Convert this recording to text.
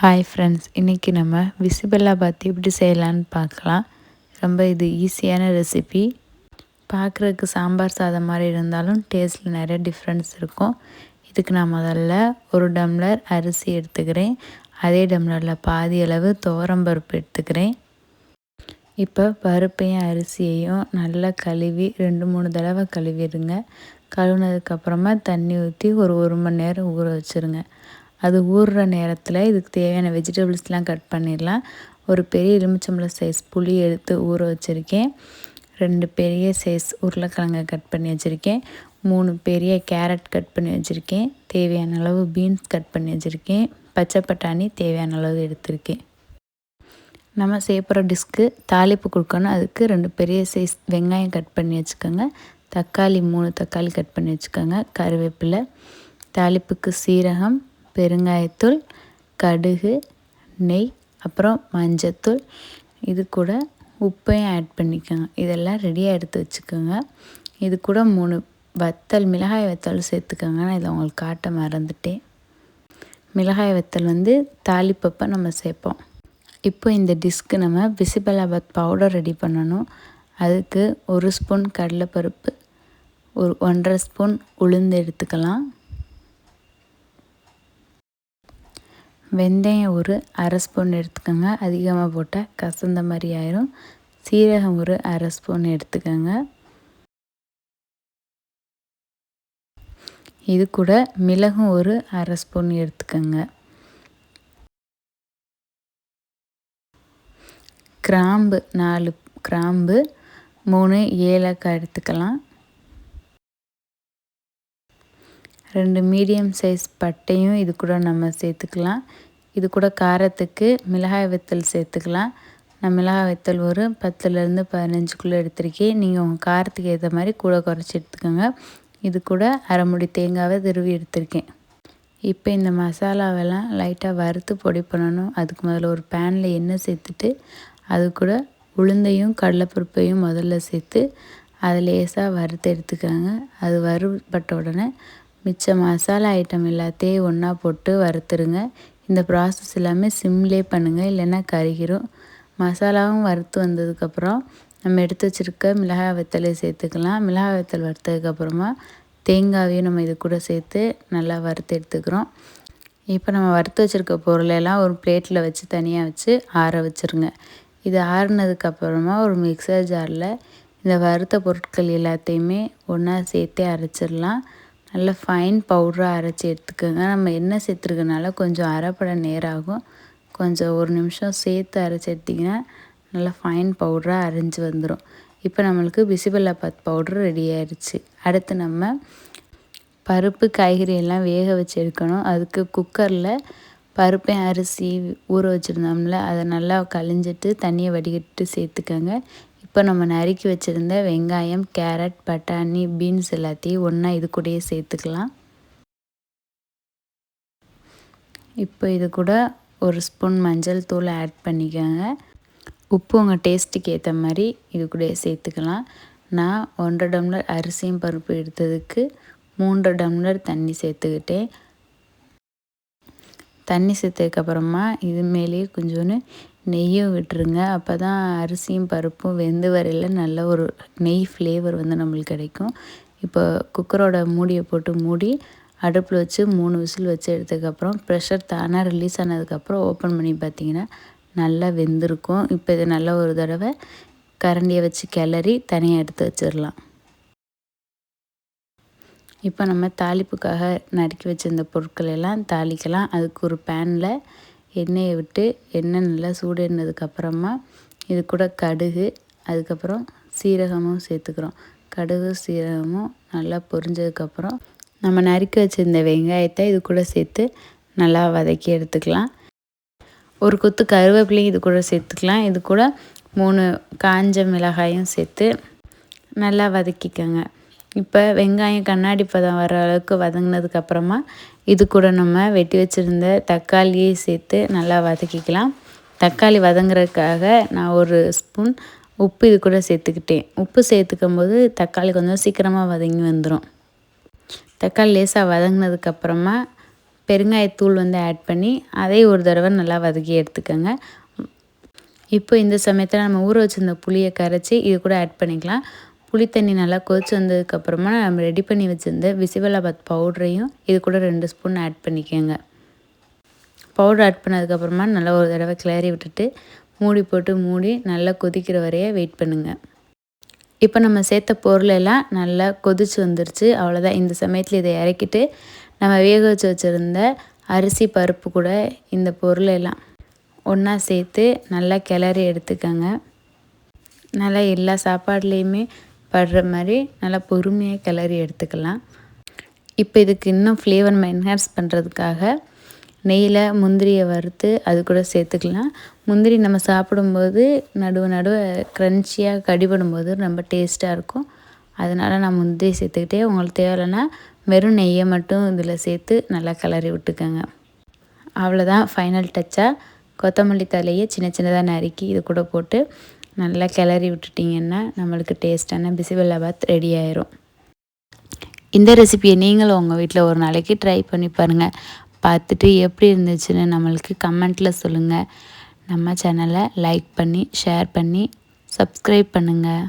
Hi friends, இன்றைக்கி நம்ம பிசிபெல்லாபாத் எப்படி செய்யலான்னு பார்க்கலாம். ரொம்ப இது ஈஸியான ரெசிபி. பார்க்குறதுக்கு சாம்பார் சாதம் மாதிரி இருந்தாலும் டேஸ்ட்டில் நிறைய டிஃப்ரென்ஸ் இருக்கும். இதுக்கு நான் முதல்ல 1 டம்ளர் அரிசி எடுத்துக்கிறேன். அதே டம்ளரில் பாதி அளவு துவரம்பருப்பு எடுத்துக்கிறேன். இப்போ பருப்பையும் அரிசியையும் நல்லா கழுவி 2-3 தடவை கழுவிடுங்க. கழுவுனதுக்கப்புறமா தண்ணி ஊற்றி ஒரு மணி நேரம் ஊற வச்சுருங்க. அது ஊறுற நேரத்தில் இதுக்கு தேவையான வெஜிடபிள்ஸ்லாம் கட் பண்ணிடலாம். ஒரு பெரிய எலுமிச்சம்பழம் சைஸ் புளி எடுத்து ஊற வச்சுருக்கேன். 2 பெரிய சைஸ் உருளைக்கிழங்கை கட் பண்ணி வச்சுருக்கேன். 3 பெரிய கேரட் கட் பண்ணி வச்சுருக்கேன். தேவையான அளவு பீன்ஸ் கட் பண்ணி வச்சுருக்கேன். பச்சை பட்டாணி தேவையான அளவு எடுத்திருக்கேன். நம்ம செய்யப்படுற டிஷ்க்கு தாளிப்பு கொடுக்கணும். அதுக்கு 2 பெரிய சைஸ் வெங்காயம் கட் பண்ணி வச்சுக்கோங்க. தக்காளி 3 தக்காளி கட் பண்ணி வச்சுக்கோங்க. கருவேப்பிலை, தாளிப்புக்கு சீரகம், பெருங்காயத்தூள், கடுகு, நெய், அப்புறம் மஞ்சத்தூள், இது கூட உப்பையும் ஆட் பண்ணிக்கோங்க. இதெல்லாம் ரெடியாக எடுத்து வச்சுக்கோங்க. இது கூட 3 வத்தல், மிளகாய் வத்தல் சேர்த்துக்கோங்க. நான் இதை உங்களுக்கு காட்ட மறந்துட்டேன். மிளகாய் வத்தல் தாளிப்பப்போ நம்ம சேர்ப்போம். இப்போ இந்த டிஷ்க்கு நம்ம பிசிபெல்லாபாத் பவுடர் ரெடி பண்ணணும். அதுக்கு 1 ஸ்பூன் கடலைப்பருப்பு, 1.5 ஸ்பூன் உளுந்து எடுத்துக்கலாம். வெந்தயம் 1/2 ஸ்பூன் எடுத்துக்கோங்க. அதிகமாக போட்டால் கசந்த மாதிரி ஆயிரும். சீரகம் 1/2 ஸ்பூன் எடுத்துக்கோங்க. இது கூட மிளகும் 1/2 ஸ்பூன் எடுத்துக்கோங்க. கிராம்பு 4 கிராம்பு, 3 ஏலக்காய் எடுத்துக்கலாம். 2 மீடியம் சைஸ் பட்டையும் இது கூட நம்ம சேர்த்துக்கலாம். இது கூட காரத்துக்கு மிளகாய் வத்தல் சேர்த்துக்கலாம். நான் மிளகாய் வத்தல் 10லேருந்து 15 எடுத்திருக்கேன். நீங்கள் உங்கள் காரத்துக்கு ஏற்ற மாதிரி கூட குறைச்சி எடுத்துக்கோங்க. இது கூட அரை மூடி தேங்காவை துருவி எடுத்திருக்கேன். இப்போ இந்த மசாலாவெல்லாம் லைட்டாக வறுத்து பொடி பண்ணணும். அதுக்கு முதல்ல ஒரு பேனில் எண்ணெய் சேர்த்துட்டு அது கூட உளுந்தையும் கடலைப்பருப்பையும் முதல்ல சேர்த்து அதை லேசாக வறுத்து எடுத்துக்கோங்க. அது வறுபட்ட உடனே மிச்ச மசாலா ஐட்டம் எல்லாத்தையும் ஒன்றா போட்டு வறுத்துருங்க. இந்த ப்ராசஸ் எல்லாமே சிம்லே பண்ணுங்கள், இல்லைன்னா கருகிரும். மசாலாவும் வறுத்து வந்ததுக்கப்புறம் நம்ம எடுத்து வச்சுருக்க மிளகாய் வத்தலை சேர்த்துக்கலாம். மிளகாய் வத்தல் வறுத்ததுக்கப்புறமா தேங்காவையும் நம்ம இது கூட சேர்த்து நல்லா வறுத்து எடுத்துக்கிறோம். இப்போ நம்ம வறுத்து வச்சுருக்க பொருளெல்லாம் ஒரு பிளேட்டில் வச்சு தனியாக வச்சு ஆற வச்சுருங்க. இது ஆறுனதுக்கப்புறமா ஒரு மிக்சர் ஜாரில் இந்த வறுத்த பொருட்கள் எல்லாத்தையுமே ஒன்றா சேர்த்து அரைச்சிடலாம். நல்லா ஃபைன் பவுடராக அரைச்சி எடுத்துக்கோங்க. நம்ம எண்ணெய் சேர்த்துருக்கனால கொஞ்சம் அரைப்பட நேரம் ஆகும். கொஞ்சம் 1 நிமிஷம் சேர்த்து அரைச்சி எடுத்திங்கன்னா நல்லா ஃபைன் பவுடராக அரைஞ்சி வந்துடும். இப்போ நம்மளுக்கு பிசிபெல்லாபாத் பவுட்ரு ரெடி ஆயிடுச்சு. அடுத்து நம்ம பருப்பு, காய்கறி எல்லாம் வேக வச்சு எடுக்கணும். அதுக்கு குக்கரில் பருப்பையும் அரிசி ஊற வச்சுருந்தோம்ல, அதை நல்லா கழிஞ்சிட்டு தண்ணியை வடிகட்டு சேர்த்துக்கோங்க. இப்போ நம்ம நறுக்கி வச்சுருந்த வெங்காயம், கேரட், பட்டாணி, பீன்ஸ் எல்லாத்தையும் ஒன்றா இது கூடயே சேர்த்துக்கலாம். இப்போ இது கூட 1 ஸ்பூன் மஞ்சள் தூள் ஆட் பண்ணிக்கோங்க. உப்பு உங்கள் டேஸ்ட்டுக்கு ஏற்ற மாதிரி இது கூட சேர்த்துக்கலாம். நான் 1.5 டம்ளர் அரிசியும் பருப்பு எடுத்ததுக்கு 3 டம்ளர் தண்ணி சேர்த்துக்கிட்டேன். தண்ணி சேர்த்ததுக்கப்புறமா இது மேலேயே கொஞ்சோன்னு நெய்யும் விட்டுருங்க. அப்போ தான் அரிசியும் பருப்பும் வெந்து வரையில் நல்ல ஒரு நெய் ஃப்ளேவர் நம்மளுக்கு கிடைக்கும். இப்போ குக்கரோட மூடியை போட்டு மூடி அடுப்பில் வச்சு 3 விசில் வச்சு எடுத்ததுக்கப்புறம் ப்ரெஷர் தானாக ரிலீஸ் ஆனதுக்கப்புறம் ஓப்பன் பண்ணி பார்த்திங்கன்னா நல்லா வெந்திருக்கும். இப்போ இது நல்லா ஒரு தடவை கரண்டியை வச்சு கிளறி தனியாக எடுத்து வச்சிடலாம். இப்போ நம்ம தாளிப்புக்காக நறுக்கி வச்சுருந்த பொருட்கள் எல்லாம் தாளிக்கலாம். அதுக்கு ஒரு பேனில் எண்ணெயை விட்டு எண்ணெய் நல்லா சூடேறினதுக்கப்புறமா இது கூட கடுகு, அதுக்கப்புறம் சீரகமும் சேர்த்துக்கிறோம். கடுகு சீரகமும் நல்லா பொரிஞ்சதுக்கப்புறம் நம்ம நறுக்கி வச்சுருந்த வெங்காயத்தை இது கூட சேர்த்து நல்லா வதக்கி எடுத்துக்கலாம். ஒரு கொத்து கருவேப்பிலையும் இது கூட சேர்த்துக்கலாம். இது கூட 3 காஞ்ச மிளகாயும் சேர்த்து நல்லா வதக்கிக்கோங்க. இப்போ வெங்காயம் கண்ணாடி பதம் வர அளவுக்கு வதங்கினதுக்கப்புறமா இது கூட நம்ம வெட்டி வச்சுருந்த தக்காளியை சேர்த்து நல்லா வதக்கிக்கலாம். தக்காளி வதங்குறதுக்காக நான் 1 ஸ்பூன் உப்பு இது கூட சேர்த்துக்கிட்டேன். உப்பு சேர்த்துக்கும் போது தக்காளி கொஞ்சம் சீக்கிரமாக வதங்கி வந்துடும். தக்காளி லேசாக வதங்கினதுக்கப்புறமா பெருங்காயத்தூள் வந்து ஆட் பண்ணி அதை ஒரு தடவை நல்லா வதக்கி எடுத்துக்கோங்க. இப்போ இந்த சமயத்தில் நம்ம ஊற வச்சுருந்த புளியை கரைச்சி இது கூட ஆட் பண்ணிக்கலாம். புளி தண்ணி நல்லா கொதிச்சு வந்ததுக்கப்புறமா நம்ம ரெடி பண்ணி வச்சுருந்த பிசிபெல்லாபாத் பவுடரையும் இது கூட 2 ஸ்பூன் ஆட் பண்ணிக்கோங்க. பவுடர் ஆட் பண்ணதுக்கப்புறமா நல்லா ஒரு தடவை கிளறி விட்டுட்டு மூடி போட்டு மூடி நல்லா கொதிக்கிற வரைய வெயிட் பண்ணுங்கள். இப்போ நம்ம சேர்த்த பொருளெல்லாம் நல்லா கொதிச்சு வந்துருச்சு. அவ்வளோதான். இந்த சமயத்தில் இதை இறக்கிட்டு நம்ம வேக வச்சு வச்சுருந்த அரிசி பருப்பு கூட இந்த பொருளெல்லாம் ஒன்றா சேர்த்து நல்லா கிளறி எடுத்துக்கோங்க. நல்லா எல்லா சாப்பாடுலேயுமே படுற மாதிரி நல்லா பொறுமையாக கிளறி எடுத்துக்கலாம். இப்போ இதுக்கு இன்னும் ஃப்ளேவர் என்ஹான்ஸ் பண்ணுறதுக்காக நெய்யில் முந்திரியை வறுத்து அது கூட சேர்த்துக்கலாம். முந்திரி நம்ம சாப்பிடும்போது நடுவு க்ரன்ச்சியாக கடிபடும்போது ரொம்ப டேஸ்ட்டாக இருக்கும். அதனால் நான் முந்திரி சேர்த்துக்கிட்டே உங்களுக்கு தேவையில்லைன்னா வெறும் நெய்யை மட்டும் இதில் சேர்த்து நல்லா கிளறி விட்டுக்கோங்க. அவ்வளோதான். ஃபைனல் டச்சாக கொத்தமல்லி தழையை சின்ன சின்னதாக நறுக்கி இது கூட போட்டு நல்லா கிளறி விட்டுட்டிங்கன்னா நம்மளுக்கு டேஸ்ட்டான பிசிபெல்லாபாத் ரெடி ஆயிரும். இந்த ரெசிபியை நீங்களும் உங்கள் வீட்டில் ஒரு நாளைக்கு ட்ரை பண்ணி பாருங்கள். பார்த்துட்டு எப்படி இருந்துச்சுன்னு நம்மளுக்கு கமெண்ட்டில் சொல்லுங்கள். நம்ம சேனலை லைக் பண்ணி ஷேர் பண்ணி சப்ஸ்கிரைப் பண்ணுங்கள்.